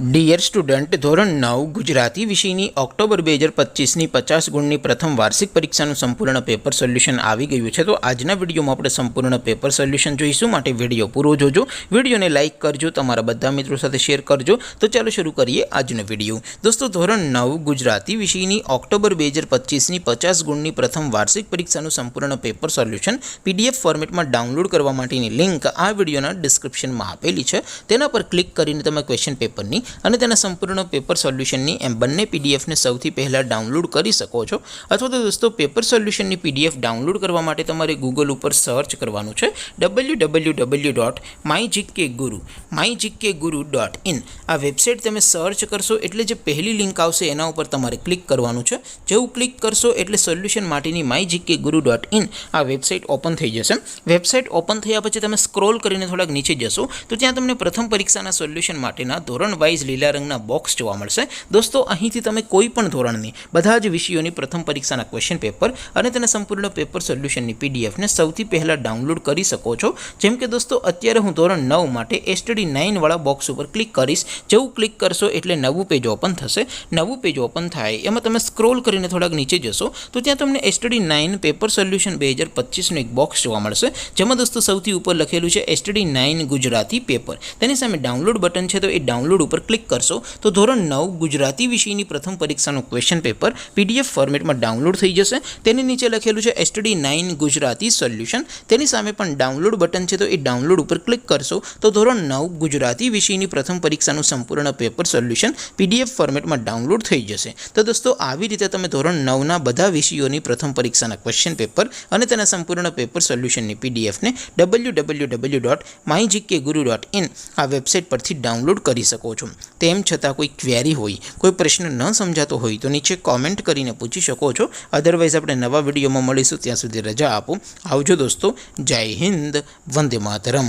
Dear student, ધોરણ 9 ગુજરાતી વિષયની October 2025ની 50 ગુણની પ્રથમ વાર્ષિક પરીક્ષાનું સંપૂર્ણ પેપર સોલ્યુશન આવી ગયું છે। તો આજના વિડીયોમાં આપણે સંપૂર્ણ પેપર સોલ્યુશન જોઈશું, માટે વિડીયો પૂરો જોજો। વિડીયોને લાઇક કરજો, તમારા બધા મિત્રો સાથે શેર કરજો। તો ચાલો શરૂ કરીએ આજનો વિડીયો। દોસ્તો, ધોરણ 9 ગુજરાતી વિષયની ઓક્ટોબર 2025ની 50 ગુણની પ્રથમ વાર્ષિક પરીક્ષાનું સંપૂર્ણ પેપર સોલ્યુશન પીડીએફ ફોર્મેટમાં ડાઉનલોડ કરવા માટેની લિંક આ વિડીયોના ડિસ્ક્રિપ્શનમાં આપેલી છે। તેના પર ક્લિક કરીને તમે ક્વેશ્ચન પેપરની અને તેના સંપૂર્ણ પેપર સોલ્યુશનની એમ બંને પીડીએફને સૌથી પહેલાં ડાઉનલોડ કરી શકો છો। અથવા તો દોસ્તો, પેપર સોલ્યુશનની પીડીએફ ડાઉનલોડ કરવા માટે તમારે ગૂગલ ઉપર સર્ચ કરવાનું છે www.mygkguru.in। આ વેબસાઇટ તમે સર્ચ કરશો એટલે જે પહેલી લિંક આવશે એના ઉપર તમારે ક્લિક કરવાનું છે। જેવું ક્લિક કરશો એટલે સોલ્યુશન માટેની mygkguru.in આ વેબસાઇટ ઓપન થઈ જશે। વેબસાઇટ ઓપન થયા પછી તમે સ્ક્રોલ કરીને થોડાક નીચે જશો તો ત્યાં તમને પ્રથમ પરીક્ષાના સોલ્યુશન માટેના ધોરણ વાઇઝ લીલા રંગના બોક્સ જોવા મળશે। દોસ્તો, અહીંથી તમે કોઈ પણ ધોરણની બધા જ વિષયોની પ્રથમ પરીક્ષાના ક્વેશ્ચન પેપર અને તેના સંપૂર્ણ પેપર સોલ્યુશનની પીડીએફને સૌથી પહેલાં ડાઉનલોડ કરી શકો છો। જેમ કે દોસ્તો, અત્યારે હું ધોરણ 9 માટે STD 9 વાળા બોક્સ ઉપર ક્લિક કરીશ। જેવું ક્લિક કરશો એટલે નવું પેજ ઓપન થશે। નવું પેજ ઓપન થાય એમાં તમે સ્ક્રોલ કરીને થોડાક નીચે જશો તો ત્યાં તમને STD 9 પેપર સોલ્યુશન 2025નું એક બોક્સ જોવા મળશે, જેમાં દોસ્તો સૌથી ઉપર લખેલું છે STD 9 ગુજરાતી પેપર। તેની સામે ડાઉનલોડ બટન છે, તો એ ડાઉનલોડ ઉપર ક્લિક કરશો તો ધોરણ 9 ગુજરાતી વિષયની પ્રથમ પરીક્ષાનું ક્વેશ્ચન પેપર પીડીએફ ફોર્મેટમાં ડાઉનલોડ થઈ જશે। તેની નીચે લખેલું છે STD 9 ગુજરાતી સોલ્યુશન। તેની સામે પણ ડાઉનલોડ બટન છે, તો એ ડાઉનલોડ ઉપર ક્લિક કરશો તો ધોરણ 9 ગુજરાતી વિષયની પ્રથમ પરીક્ષાનું સંપૂર્ણ પેપર સોલ્યુશન પીડીએફ ફોર્મેટમાં ડાઉનલોડ થઈ જશે। તો દોસ્તો, આવી રીતે તમે ધોરણ 9ના બધા વિષયોની પ્રથમ પરીક્ષાના ક્વેશ્ચન પેપર અને તેના સંપૂર્ણ પેપર સોલ્યુશનની પીડીએફને www.mygkguru.in આ વેબસાઇટ પરથી ડાઉનલોડ કરી શકો છો। તેમ છતાં કોઈ ક્વેરી હોય, કોઈ પ્રશ્ન ન સમજાતો હોય તો નીચે કોમેન્ટ કરીને પૂછી શકો છો। અધરવાઇઝ આપણે નવા વિડીયોમાં મળીશું, ત્યાં સુધી રજા આપો। આવજો દોસ્તો, જય હિન્દ, વંદે માતરમ।